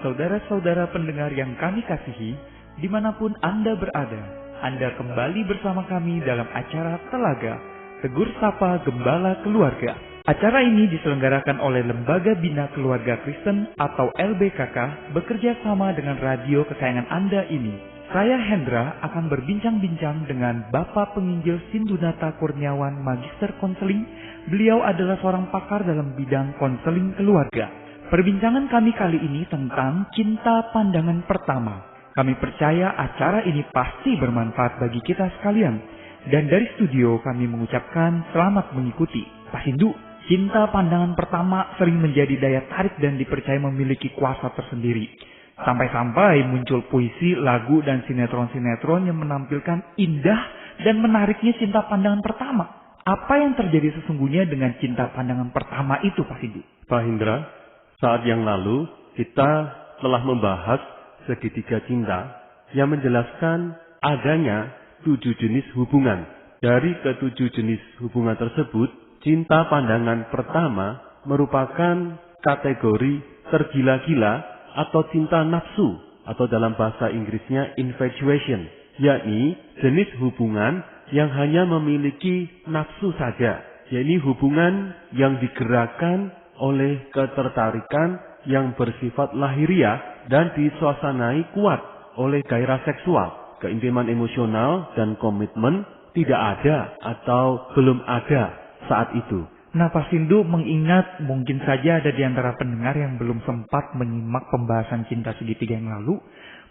Saudara-saudara pendengar yang kami kasihi, dimanapun Anda berada, Anda kembali bersama kami dalam acara Telaga, Tegur Sapa Gembala Keluarga. Acara ini diselenggarakan oleh Lembaga Bina Keluarga Kristen atau LBKK bekerja sama dengan radio kesayangan Anda ini. Saya Hendra akan berbincang-bincang dengan Bapak Penginjil Sindunata Kurniawan Magister Konseling. Beliau adalah seorang pakar dalam bidang konseling keluarga. Perbincangan kami kali ini tentang cinta pandangan pertama. Kami percaya acara ini pasti bermanfaat bagi kita sekalian. Dan dari studio kami mengucapkan selamat mengikuti. Pak Sindu, cinta pandangan pertama sering menjadi daya tarik dan dipercaya memiliki kuasa tersendiri. Sampai-sampai muncul puisi, lagu, dan sinetron-sinetron yang menampilkan indah dan menariknya cinta pandangan pertama. Apa yang terjadi sesungguhnya dengan cinta pandangan pertama itu, Pak Sindu? Pak Hendra, saat yang lalu kita telah membahas segitiga cinta yang menjelaskan adanya 7 jenis hubungan. Dari ke-7 jenis hubungan tersebut, cinta pandangan pertama merupakan kategori tergila-gila atau cinta nafsu, atau dalam bahasa Inggrisnya infatuation, yakni jenis hubungan yang hanya memiliki nafsu saja, yakni hubungan yang digerakkan oleh ketertarikan yang bersifat lahiriah dan disuasanai kuat oleh gairah seksual. Keintiman emosional dan komitmen tidak ada atau belum ada saat itu. Nah, Pak Sindu mengingat mungkin saja ada di antara pendengar yang belum sempat menyimak pembahasan cinta segitiga yang lalu.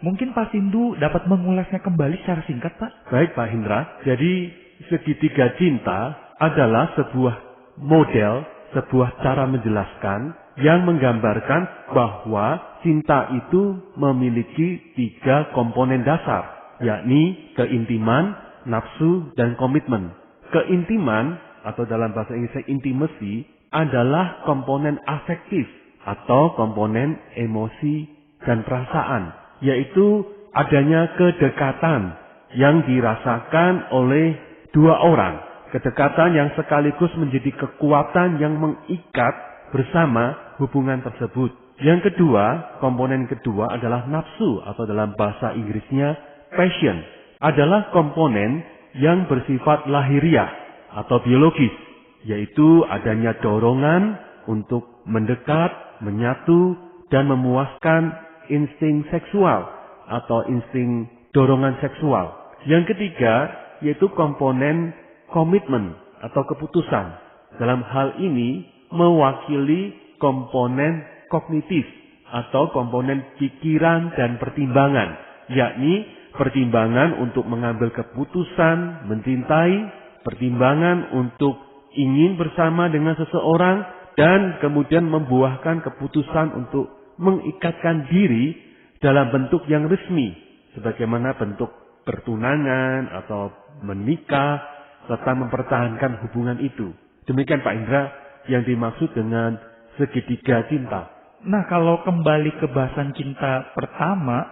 Mungkin Pak Sindu dapat mengulasnya kembali secara singkat, Pak? Baik, Pak Hendra. Jadi segitiga cinta adalah sebuah model, sebuah cara menjelaskan yang menggambarkan bahwa cinta itu memiliki 3 komponen dasar, yakni keintiman, nafsu, dan komitmen. Keintiman atau dalam bahasa Inggrisnya intimacy adalah komponen afektif atau komponen emosi dan perasaan, yaitu adanya kedekatan yang dirasakan oleh 2 orang. Kedekatan yang sekaligus menjadi kekuatan yang mengikat bersama hubungan tersebut. Yang kedua, komponen kedua adalah nafsu atau dalam bahasa Inggrisnya passion, adalah komponen yang bersifat lahiriah atau biologis, yaitu adanya dorongan untuk mendekat, menyatu, dan memuaskan insting seksual atau insting dorongan seksual. Yang ketiga, yaitu komponen komitmen atau keputusan. Dalam hal ini mewakili komponen kognitif atau komponen pikiran dan pertimbangan, yakni pertimbangan untuk mengambil keputusan, mencintai, pertimbangan untuk ingin bersama dengan seseorang, dan kemudian membuahkan keputusan untuk mengikatkan diri dalam bentuk yang resmi, sebagaimana bentuk pertunangan atau menikah, serta mempertahankan hubungan itu. Demikian Pak Indra yang dimaksud dengan segitiga cinta. Nah, kalau kembali ke bahasan cinta pertama,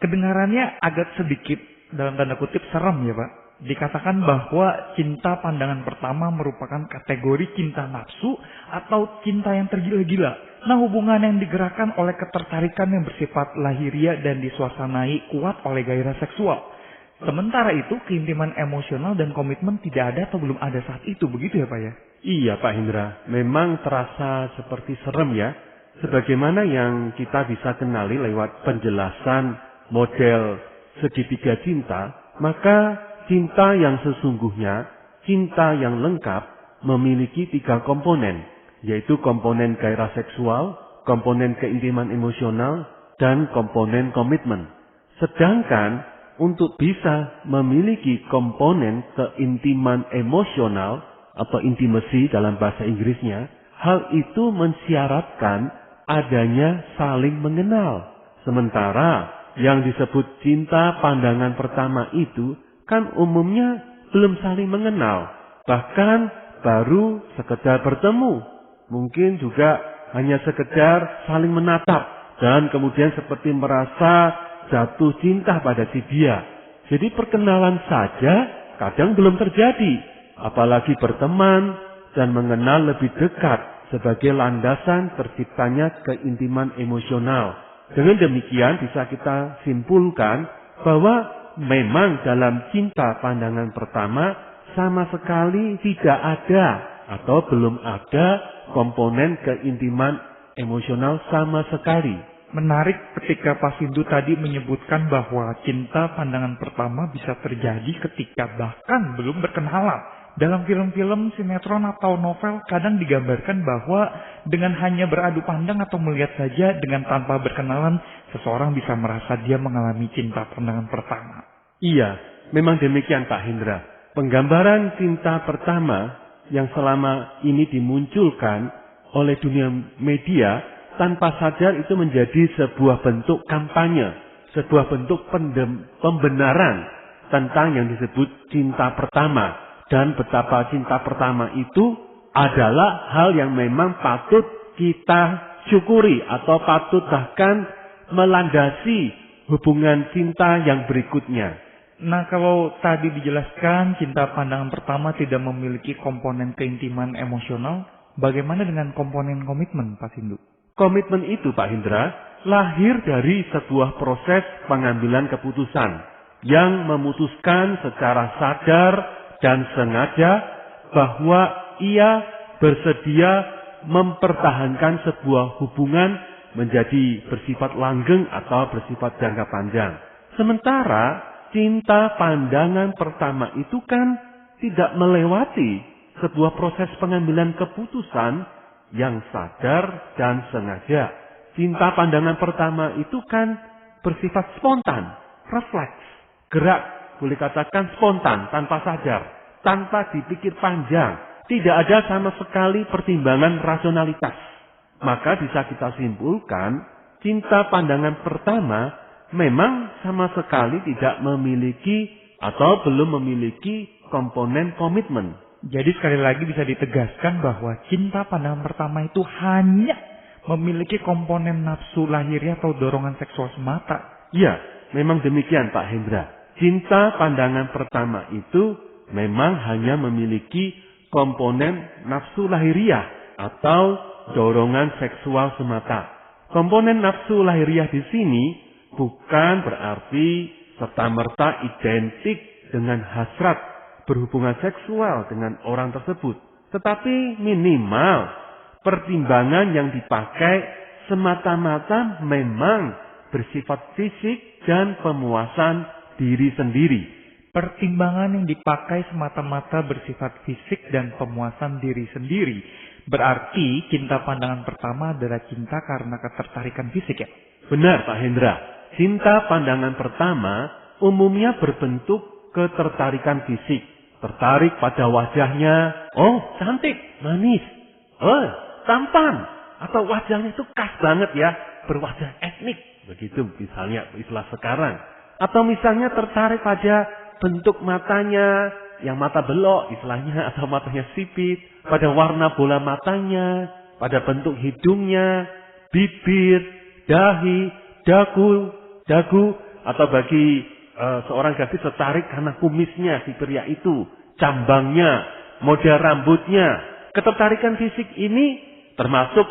kedengarannya agak sedikit dalam tanda kutip serem ya, Pak. Dikatakan bahwa cinta pandangan pertama merupakan kategori cinta nafsu atau cinta yang tergila-gila. Nah, hubungan yang digerakkan oleh ketertarikan yang bersifat lahiriah dan disuasanai kuat oleh gairah seksual. Sementara itu, keintiman emosional dan komitmen tidak ada atau belum ada saat itu, begitu ya Pak ya? Iya Pak Hendra, memang terasa seperti serem ya. Sebagaimana yang kita bisa kenali lewat penjelasan model segitiga cinta, maka cinta yang sesungguhnya, cinta yang lengkap, memiliki 3 komponen, yaitu komponen gairah seksual, komponen keintiman emosional, dan komponen komitmen. Sedangkan untuk bisa memiliki komponen keintiman emosional atau intimacy dalam bahasa Inggrisnya, hal itu mensyaratkan adanya saling mengenal. Sementara yang disebut cinta pandangan pertama itu kan umumnya belum saling mengenal, bahkan baru sekedar bertemu, mungkin juga hanya sekedar saling menatap dan kemudian seperti merasa jatuh cinta pada si dia. Jadi perkenalan saja kadang belum terjadi, apalagi berteman dan mengenal lebih dekat sebagai landasan terciptanya keintiman emosional Dengan demikian bisa kita simpulkan bahwa memang dalam cinta pandangan pertama sama sekali tidak ada atau belum ada komponen keintiman emosional sama sekali. Menarik ketika Pak Sindu tadi menyebutkan bahwa cinta pandangan pertama bisa terjadi ketika bahkan belum berkenalan. Dalam film-film, sinetron atau novel kadang digambarkan bahwa dengan hanya beradu pandang atau melihat saja dengan tanpa berkenalan, seseorang bisa merasa dia mengalami cinta pandangan pertama. Iya, memang demikian Pak Hendra. Penggambaran cinta pertama yang selama ini dimunculkan oleh dunia media tanpa sadar itu menjadi sebuah bentuk kampanye, sebuah bentuk pembenaran tentang yang disebut cinta pertama. Dan betapa cinta pertama itu adalah hal yang memang patut kita syukuri atau patut bahkan melandasi hubungan cinta yang berikutnya. Nah, kalau tadi dijelaskan cinta pandangan pertama tidak memiliki komponen keintiman emosional, bagaimana dengan komponen komitmen, Pak Sindu? Komitmen itu, Pak Hendra, lahir dari sebuah proses pengambilan keputusan yang memutuskan secara sadar dan sengaja bahwa ia bersedia mempertahankan sebuah hubungan menjadi bersifat langgeng atau bersifat jangka panjang. Sementara cinta pandangan pertama itu kan tidak melewati sebuah proses pengambilan keputusan yang sadar dan sengaja. Cinta pandangan pertama itu kan bersifat spontan, refleks, gerak, boleh katakan spontan, tanpa sadar, tanpa dipikir panjang. Tidak ada sama sekali pertimbangan rasionalitas. Maka bisa kita simpulkan, cinta pandangan pertama memang sama sekali tidak memiliki atau belum memiliki komponen komitmen. Jadi sekali lagi bisa ditegaskan bahwa cinta pandangan pertama itu hanya memiliki komponen nafsu lahiriah atau dorongan seksual semata. Ya, memang demikian Pak Hendra. Cinta pandangan pertama itu memang hanya memiliki komponen nafsu lahiriah atau dorongan seksual semata. Komponen nafsu lahiriah di sini bukan berarti serta-merta identik dengan hasrat berhubungan seksual dengan orang tersebut. Tetapi minimal pertimbangan yang dipakai semata-mata memang bersifat fisik dan pemuasan diri sendiri. Pertimbangan yang dipakai semata-mata bersifat fisik dan pemuasan diri sendiri. Berarti cinta pandangan pertama adalah cinta karena ketertarikan fisik ya? Benar Pak Hendra. Cinta pandangan pertama umumnya berbentuk ketertarikan fisik. Tertarik pada wajahnya. Oh cantik, manis. Oh tampan. Atau wajahnya itu khas banget ya. Berwajah etnik. Begitu misalnya istilah sekarang. Atau misalnya tertarik pada bentuk matanya, yang mata belok istilahnya, atau matanya sipit, pada warna bola matanya, pada bentuk hidungnya, bibir, dahi, dagu, atau bagi seorang gadis tertarik karena kumisnya si pria itu, cambangnya, model rambutnya. Ketertarikan fisik ini termasuk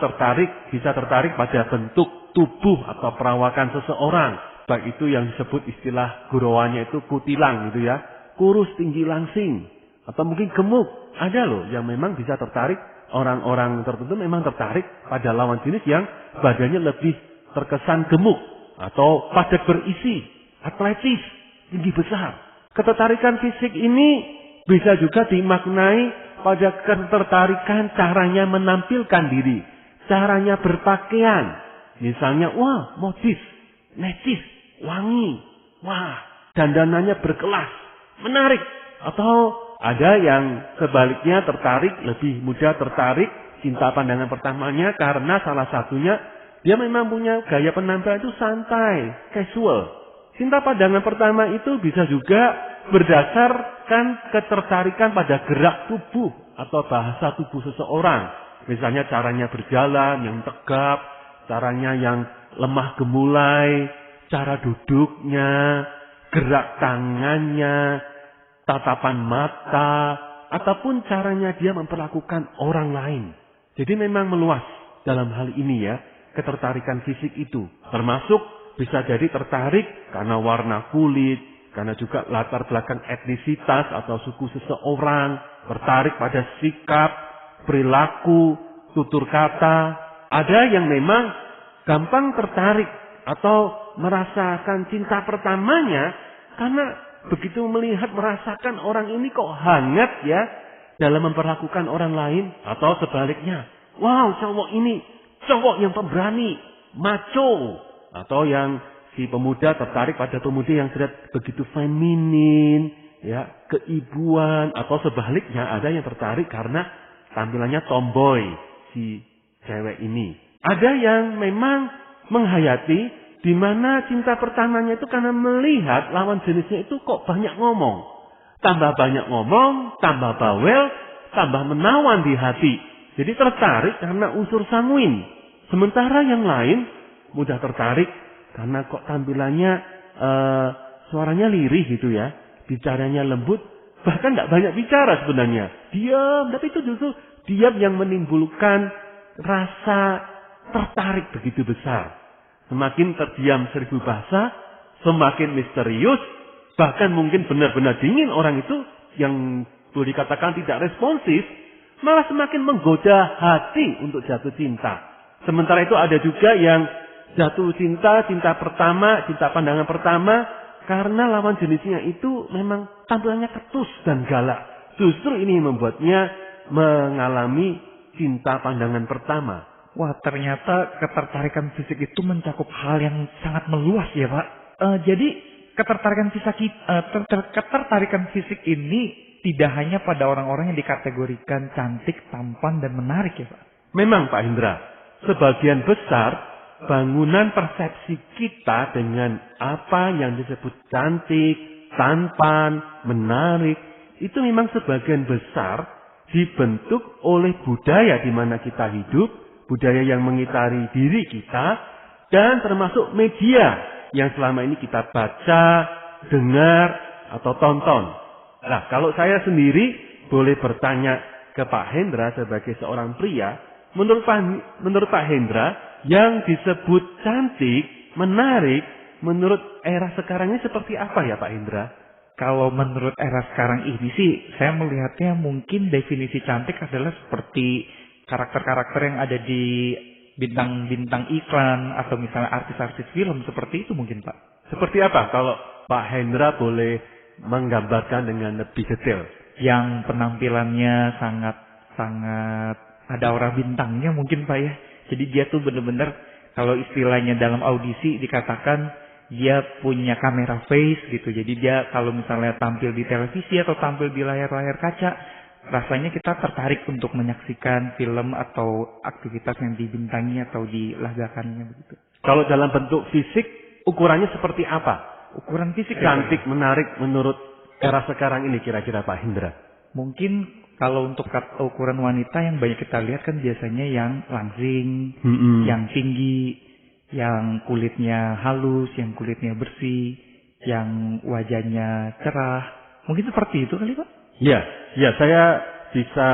bisa tertarik pada bentuk tubuh atau perawakan seseorang. Baik itu yang disebut istilah gurauannya itu kutilang gitu ya. Kurus, tinggi, langsing. Atau mungkin gemuk. Ada loh yang memang bisa tertarik. Orang-orang tertentu memang tertarik pada lawan jenis yang badannya lebih terkesan gemuk. Atau padat berisi. Atletis. Tinggi besar. Ketertarikan fisik ini bisa juga dimaknai pada ketertarikan caranya menampilkan diri. Caranya berpakaian. Misalnya, wah modis. Necis, wangi, wah, dandanannya berkelas, menarik. Atau ada yang sebaliknya lebih mudah tertarik cinta pandangan pertamanya karena salah satunya dia memang punya gaya penampilan itu santai, casual. Cinta pandangan pertama itu bisa juga berdasarkan ketertarikan pada gerak tubuh atau bahasa tubuh seseorang. Misalnya caranya berjalan yang tegap, caranya yang lemah gemulai, cara duduknya, gerak tangannya, tatapan mata, ataupun caranya dia memperlakukan orang lain. Jadi memang meluas dalam hal ini ya. ketertarikan fisik itu. Termasuk bisa jadi tertarik karena warna kulit, karena juga latar belakang etnisitas atau suku seseorang, tertarik pada sikap, perilaku, tutur kata. Ada yang memang gampang tertarik atau merasakan cinta pertamanya karena begitu merasakan orang ini kok hangat ya dalam memperlakukan orang lain, atau sebaliknya. Wow, cowok ini cowok yang pemberani, macho, atau yang si pemuda tertarik pada pemuda yang terlihat begitu feminin, ya, keibuan, atau sebaliknya ada yang tertarik karena tampilannya tomboy si cewek ini. Ada yang memang menghayati di mana cinta pertamanya itu karena melihat lawan jenisnya itu kok banyak ngomong. Tambah banyak ngomong, tambah bawel, tambah menawan di hati. Jadi tertarik karena unsur sanguin. Sementara yang lain mudah tertarik karena kok tampilannya suaranya lirih gitu ya. Bicaranya lembut, bahkan tidak banyak bicara sebenarnya. Diam, tapi itu justru diam yang menimbulkan rasa tertarik begitu besar. Semakin terdiam 1000 bahasa, semakin misterius, bahkan mungkin benar-benar dingin orang itu yang boleh dikatakan tidak responsif, malah semakin menggoda hati untuk jatuh cinta. Sementara itu ada juga yang jatuh cinta, cinta pertama, cinta pandangan pertama, karena lawan jenisnya itu memang tampilannya ketus dan galak. Justru ini membuatnya mengalami cinta pandangan pertama. Wah, ternyata ketertarikan fisik itu mencakup hal yang sangat meluas ya Pak. Jadi ketertarikan fisik ini tidak hanya pada orang-orang yang dikategorikan cantik, tampan, dan menarik ya Pak. Memang Pak Hendra, sebagian besar bangunan persepsi kita dengan apa yang disebut cantik, tampan, menarik, itu memang sebagian besar dibentuk oleh budaya di mana kita hidup, budaya yang mengitari diri kita, dan termasuk media yang selama ini kita baca, dengar, atau tonton. Nah, kalau saya sendiri boleh bertanya ke Pak Hendra sebagai seorang pria, menurut Pak Hendra, yang disebut cantik, menarik, menurut era sekarang ini seperti apa ya Pak Hendra? Kalau menurut era sekarang ini sih, saya melihatnya mungkin definisi cantik adalah seperti karakter-karakter yang ada di bintang-bintang iklan atau misalnya artis-artis film, seperti itu mungkin Pak. Seperti apa kalau Pak Hendra boleh menggambarkan dengan lebih detail? Yang penampilannya sangat ada aura bintangnya mungkin Pak ya. Jadi dia tuh benar-benar kalau istilahnya dalam audisi dikatakan dia punya kamera face gitu. Jadi dia kalau misalnya tampil di televisi atau tampil di layar-layar kaca, rasanya kita tertarik untuk menyaksikan film atau aktivitas yang dibintangi atau dilagakannya begitu. Kalau dalam bentuk fisik, ukurannya seperti apa? Ukuran fisik cantik, menarik menurut era sekarang ini kira-kira Pak Hendra? Mungkin kalau untuk ukuran wanita yang banyak kita lihat kan biasanya yang langsing, yang tinggi, yang kulitnya halus, yang kulitnya bersih, yang wajahnya cerah. Mungkin seperti itu kali Pak? Ya, saya bisa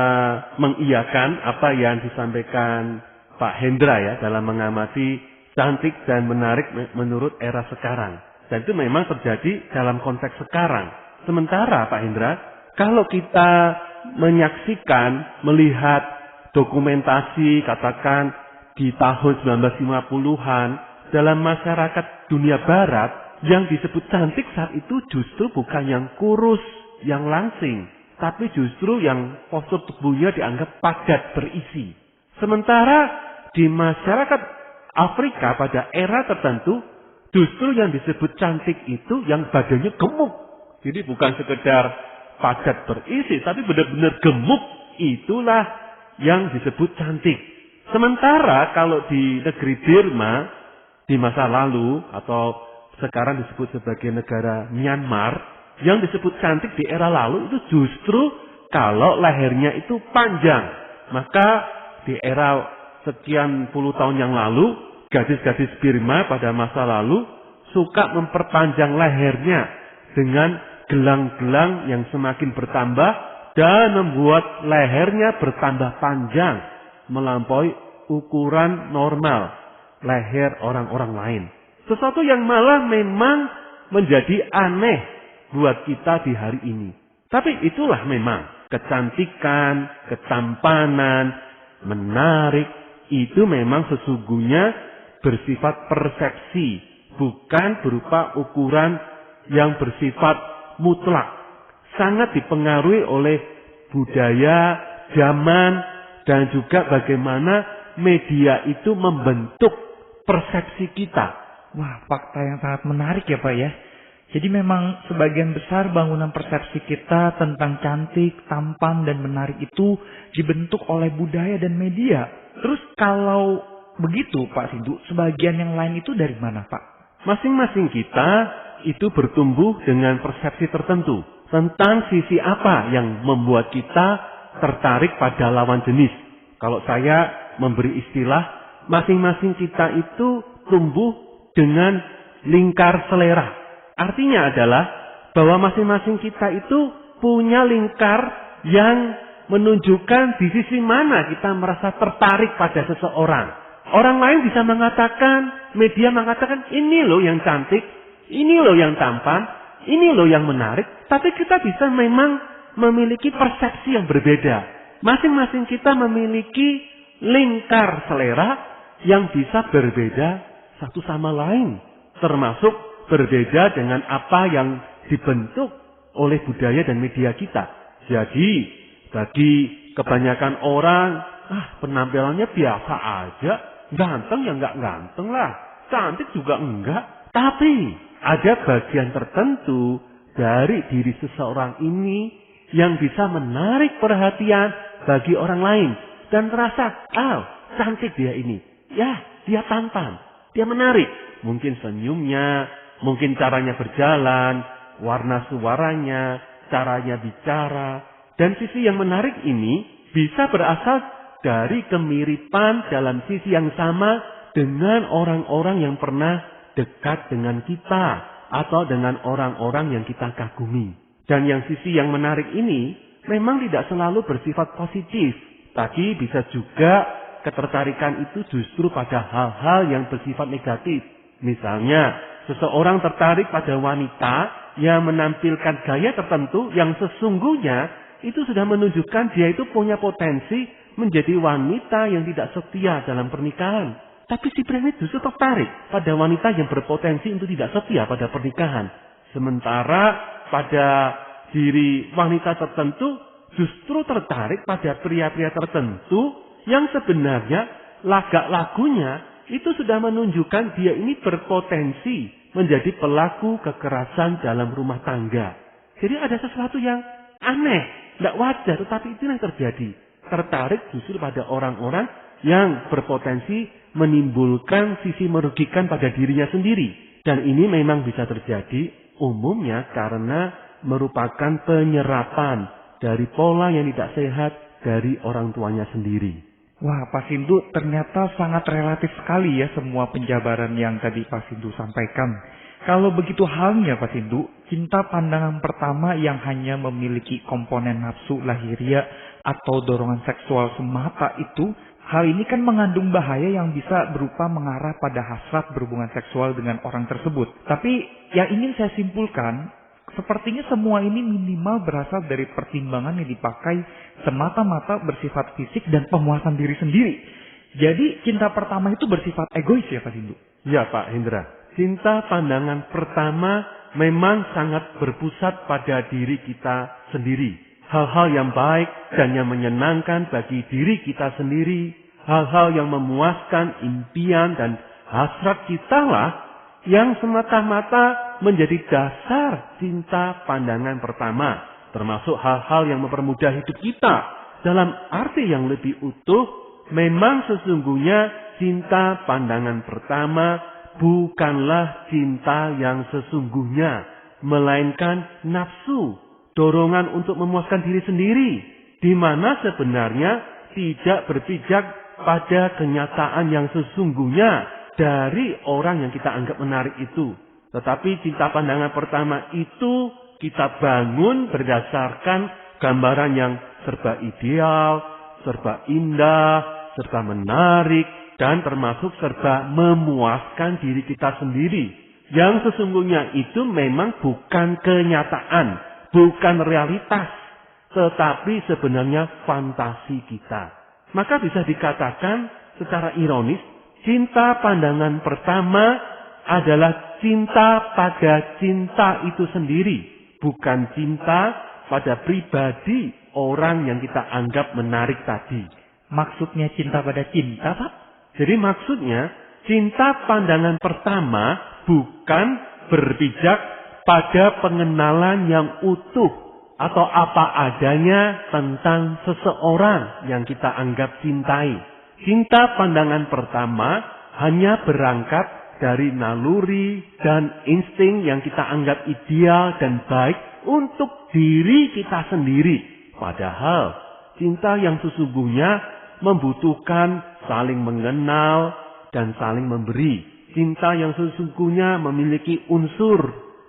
mengiyakan apa yang disampaikan Pak Hendra ya dalam mengamati cantik dan menarik menurut era sekarang. Dan itu memang terjadi dalam konteks sekarang. Sementara Pak Hendra, kalau kita menyaksikan, melihat dokumentasi katakan di tahun 1950-an dalam masyarakat dunia barat, yang disebut cantik saat itu justru bukan yang kurus, yang langsing, tapi justru yang postur tubuhnya dianggap padat berisi. Sementara di masyarakat Afrika pada era tertentu, justru yang disebut cantik itu yang badannya gemuk. Jadi bukan sekedar padat berisi, tapi benar-benar gemuk. Itulah yang disebut cantik. Sementara kalau di negeri Burma, di masa lalu, atau sekarang disebut sebagai negara Myanmar, yang disebut cantik di era lalu itu justru kalau lehernya itu panjang. Maka di era sekian puluh tahun yang lalu, gadis-gadis Burma pada masa lalu suka memperpanjang lehernya dengan gelang-gelang yang semakin bertambah dan membuat lehernya bertambah panjang melampaui ukuran normal. leher orang-orang lain. Sesuatu yang malah memang menjadi aneh buat kita di hari ini. Tapi itulah memang kecantikan, ketampanan, menarik, itu memang sesungguhnya bersifat persepsi, bukan berupa ukuran yang bersifat mutlak. Sangat dipengaruhi oleh budaya, zaman, dan juga bagaimana media itu membentuk persepsi kita. Wah, fakta yang sangat menarik ya Pak ya. Jadi memang sebagian besar bangunan persepsi kita tentang cantik, tampan, dan menarik itu dibentuk oleh budaya dan media. Terus kalau begitu Pak Sindu, sebagian yang lain itu dari mana Pak? Masing-masing kita itu bertumbuh dengan persepsi tertentu tentang sisi apa yang membuat kita tertarik pada lawan jenis. Kalau saya memberi istilah, masing-masing kita itu tumbuh dengan lingkar selera. Artinya adalah bahwa masing-masing kita itu punya lingkar yang menunjukkan di sisi mana kita merasa tertarik pada seseorang. Orang lain bisa mengatakan, media mengatakan, ini loh yang cantik, ini loh yang tampan, ini loh yang menarik. Tapi kita bisa memang memiliki persepsi yang berbeda. Masing-masing kita memiliki lingkar selera yang bisa berbeda satu sama lain. Termasuk berbeda dengan apa yang dibentuk oleh budaya dan media kita. Jadi, bagi kebanyakan orang, penampilannya biasa aja. Ganteng ya nggak ganteng lah. Cantik juga enggak. Tapi, ada bagian tertentu dari diri seseorang ini yang bisa menarik perhatian bagi orang lain. Dan terasa, cantik dia ini. Ya, dia tampan. Dia menarik. Mungkin senyumnya, mungkin caranya berjalan, warna suaranya, caranya bicara. Dan sisi yang menarik ini bisa berasal dari kemiripan dalam sisi yang sama dengan orang-orang yang pernah dekat dengan kita. Atau dengan orang-orang yang kita kagumi. Dan yang sisi yang menarik ini memang tidak selalu bersifat positif. Tapi bisa juga ketertarikan itu justru pada hal-hal yang bersifat negatif. Misalnya, seseorang tertarik pada wanita yang menampilkan gaya tertentu yang sesungguhnya itu sudah menunjukkan dia itu punya potensi menjadi wanita yang tidak setia dalam pernikahan. Tapi si pria ini justru tertarik pada wanita yang berpotensi untuk tidak setia pada pernikahan. Sementara pada diri wanita tertentu justru tertarik pada pria-pria tertentu yang sebenarnya lagak lagunya itu sudah menunjukkan dia ini berpotensi menjadi pelaku kekerasan dalam rumah tangga. Jadi ada sesuatu yang aneh, tidak wajar, tetapi itu yang terjadi. Tertarik justru pada orang-orang yang berpotensi menimbulkan sisi merugikan pada dirinya sendiri. Dan ini memang bisa terjadi umumnya karena merupakan penyerapan dari pola yang tidak sehat dari orang tuanya sendiri. Wah, Pak Sindu ternyata sangat relatif sekali ya semua penjabaran yang tadi Pak Sindu sampaikan. Kalau begitu halnya Pak Sindu, cinta pandangan pertama yang hanya memiliki komponen nafsu lahiriah atau dorongan seksual semata itu, hal ini kan mengandung bahaya yang bisa berupa mengarah pada hasrat berhubungan seksual dengan orang tersebut. Tapi yang ingin saya simpulkan, sepertinya semua ini minimal berasal dari pertimbangan yang dipakai semata-mata bersifat fisik dan pemuasan diri sendiri. Jadi cinta pertama itu bersifat egois ya Pak Sindu? Ya Pak Hendra, cinta pandangan pertama memang sangat berpusat pada diri kita sendiri. Hal-hal yang baik dan yang menyenangkan bagi diri kita sendiri, hal-hal yang memuaskan impian dan hasrat kita lah yang semata-mata menjadi dasar cinta pandangan pertama. Termasuk hal-hal yang mempermudah hidup kita. Dalam arti yang lebih utuh, memang sesungguhnya cinta pandangan pertama bukanlah cinta yang sesungguhnya. Melainkan nafsu, dorongan untuk memuaskan diri sendiri. Di mana sebenarnya tidak berpijak pada kenyataan yang sesungguhnya dari orang yang kita anggap menarik itu. Tetapi cinta pandangan pertama itu kita bangun berdasarkan gambaran yang serba ideal, serba indah, serba menarik, dan termasuk serta memuaskan diri kita sendiri. Yang sesungguhnya itu memang bukan kenyataan, bukan realitas, tetapi sebenarnya fantasi kita. Maka bisa dikatakan secara ironis, cinta pandangan pertama adalah cinta pada cinta itu sendiri, bukan cinta pada pribadi orang yang kita anggap menarik tadi. Maksudnya cinta pada cinta, Pak? Jadi maksudnya cinta pandangan pertama bukan berpijak pada pengenalan yang utuh atau apa adanya tentang seseorang yang kita anggap cintai. Cinta pandangan pertama hanya berangkat dari naluri dan insting yang kita anggap ideal dan baik untuk diri kita sendiri. Padahal cinta yang sesungguhnya membutuhkan saling mengenal dan saling memberi. Cinta yang sesungguhnya memiliki unsur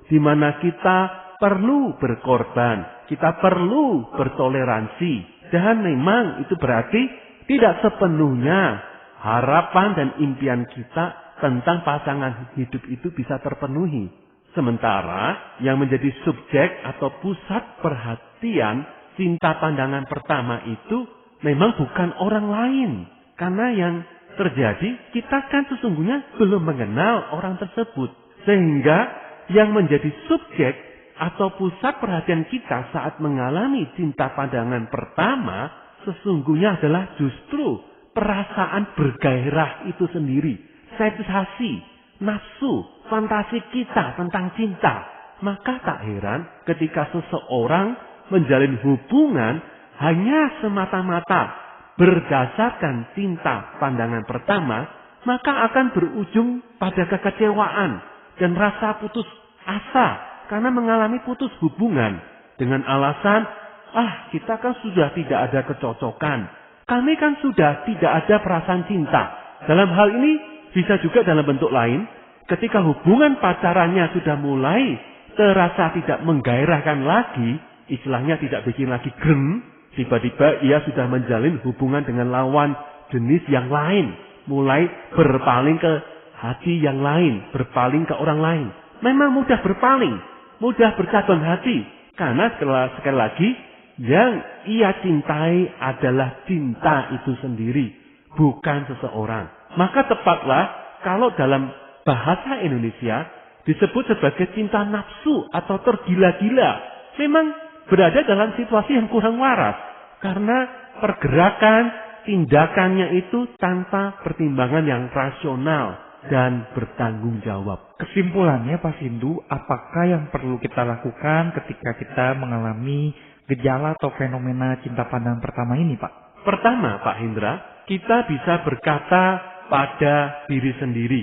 di mana kita perlu berkorban, kita perlu bertoleransi. Dan memang itu berarti tidak sepenuhnya harapan dan impian kita tentang pasangan hidup itu bisa terpenuhi. Sementara yang menjadi subjek atau pusat perhatian cinta pandangan pertama itu memang bukan orang lain. Karena yang terjadi, kita kan sesungguhnya belum mengenal orang tersebut. Sehingga yang menjadi subjek atau pusat perhatian kita saat mengalami cinta pandangan pertama, sesungguhnya adalah justru perasaan bergairah itu sendiri. Sensasi, nafsu, fantasi kita tentang cinta. Maka tak heran ketika seseorang menjalin hubungan hanya semata-mata berdasarkan cinta pandangan pertama, maka akan berujung pada kekecewaan dan rasa putus asa karena mengalami putus hubungan dengan alasan, kita kan sudah tidak ada kecocokan, kami kan sudah tidak ada perasaan cinta. Dalam hal ini bisa juga dalam bentuk lain, ketika hubungan pacarannya sudah mulai terasa tidak menggairahkan lagi, istilahnya tidak bikin lagi gerem, tiba-tiba ia sudah menjalin hubungan dengan lawan jenis yang lain. Mulai berpaling ke hati yang lain, berpaling ke orang lain. Memang mudah berpaling, mudah bercabang hati. Karena sekali lagi, yang ia cintai adalah cinta itu sendiri, bukan seseorang. Maka tepatlah kalau dalam bahasa Indonesia disebut sebagai cinta nafsu atau tergila-gila. Memang berada dalam situasi yang kurang waras. Karena pergerakan, tindakannya itu tanpa pertimbangan yang rasional dan bertanggung jawab. Kesimpulannya Pak Sindu, apakah yang perlu kita lakukan ketika kita mengalami gejala atau fenomena cinta pandangan pertama ini, Pak? Pertama, Pak Hendra, kita bisa berkata pada diri sendiri,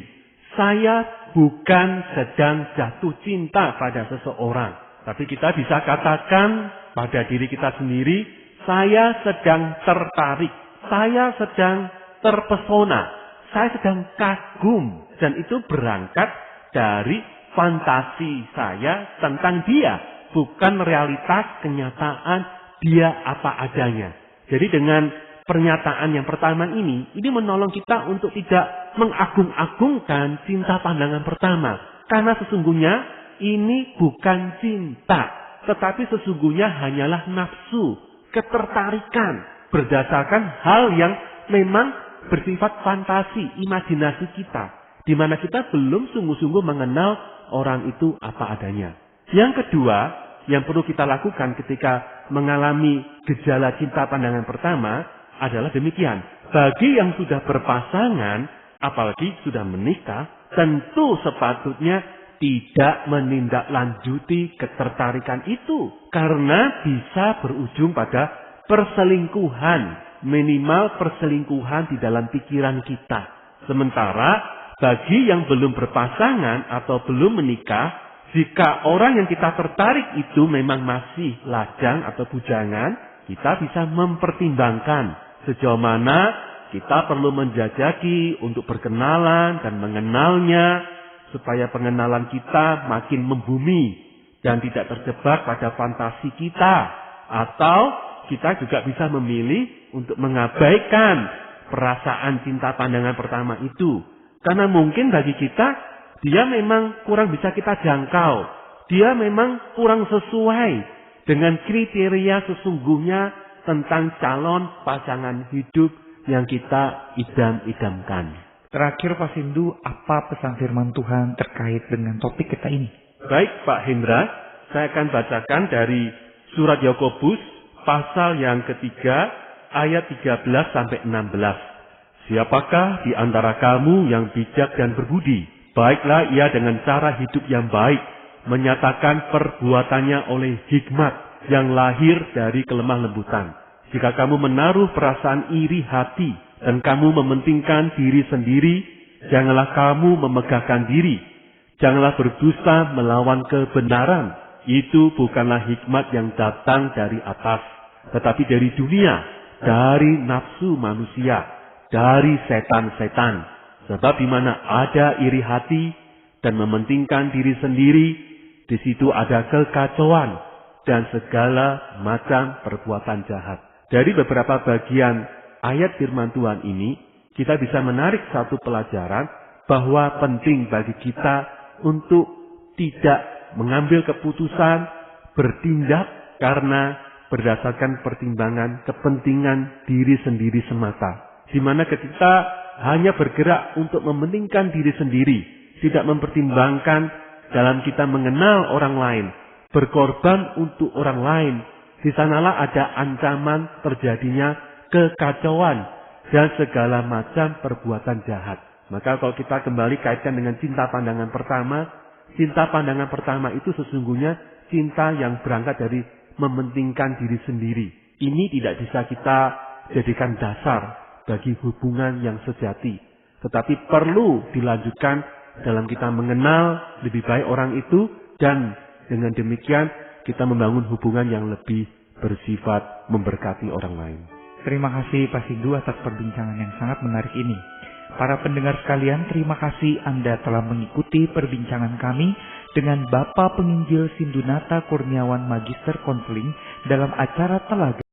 saya bukan sedang jatuh cinta pada seseorang. Tapi kita bisa katakan pada diri kita sendiri, saya sedang tertarik, saya sedang terpesona, saya sedang kagum. Dan itu berangkat dari fantasi saya tentang dia, bukan realitas kenyataan dia apa adanya. Jadi dengan pernyataan yang pertama ini menolong kita untuk tidak mengagung-agungkan cinta pandangan pertama. Karena sesungguhnya ini bukan cinta, tetapi sesungguhnya hanyalah nafsu, ketertarikan berdasarkan hal yang memang bersifat fantasi, imajinasi kita, di mana kita belum sungguh-sungguh mengenal orang itu apa adanya. Yang kedua, yang perlu kita lakukan ketika mengalami gejala cinta pandangan pertama adalah demikian. Bagi yang sudah berpasangan, apalagi sudah menikah, tentu sepatutnya tidak menindaklanjuti ketertarikan itu. Karena bisa berujung pada perselingkuhan. Minimal perselingkuhan di dalam pikiran kita. Sementara bagi yang belum berpasangan atau belum menikah, jika orang yang kita tertarik itu memang masih lajang atau bujangan, kita bisa mempertimbangkan sejauh mana kita perlu menjajaki untuk berkenalan dan mengenalnya, supaya pengenalan kita makin membumi dan tidak terjebak pada fantasi kita. Atau kita juga bisa memilih untuk mengabaikan perasaan cinta pandangan pertama itu. Karena mungkin bagi kita, dia memang kurang bisa kita jangkau. Dia memang kurang sesuai dengan kriteria sesungguhnya tentang calon pasangan hidup yang kita idam-idamkan. Terakhir Pak Sindu, apa pesan firman Tuhan terkait dengan topik kita ini? Baik Pak Hendra, saya akan bacakan dari surat Yakobus pasal yang ketiga ayat 13-16. Siapakah di antara kamu yang bijak dan berbudi? Baiklah ia dengan cara hidup yang baik, menyatakan perbuatannya oleh hikmat yang lahir dari kelemah lembutan. Jika kamu menaruh perasaan iri hati dan kamu mementingkan diri sendiri, janganlah kamu memegahkan diri. Janganlah berdusta melawan kebenaran. Itu bukanlah hikmat yang datang dari atas, tetapi dari dunia, dari nafsu manusia, dari setan-setan. Sebab di mana ada iri hati dan mementingkan diri sendiri, di situ ada kekacauan dan segala macam perbuatan jahat. Dari beberapa bagian ayat firman Tuhan ini, kita bisa menarik satu pelajaran bahwa penting bagi kita untuk tidak mengambil keputusan, bertindak karena berdasarkan pertimbangan kepentingan diri sendiri semata. Di mana kita hanya bergerak untuk mementingkan diri sendiri, tidak mempertimbangkan dalam kita mengenal orang lain, berkorban untuk orang lain. Di sanalah ada ancaman terjadinya kekacauan dan segala macam perbuatan jahat. Maka kalau kita kembali kaitkan dengan cinta pandangan pertama itu sesungguhnya cinta yang berangkat dari mementingkan diri sendiri. Ini tidak bisa kita jadikan dasar bagi hubungan yang sejati. Tetapi perlu dilanjutkan dalam kita mengenal lebih baik orang itu, dan dengan demikian kita membangun hubungan yang lebih bersifat memberkati orang lain. Terima kasih Pak Sindu atas perbincangan yang sangat menarik ini. Para pendengar sekalian, terima kasih Anda telah mengikuti perbincangan kami dengan Bapak Penginjil Sindunata Kurniawan Magister Konseling dalam acara Telaga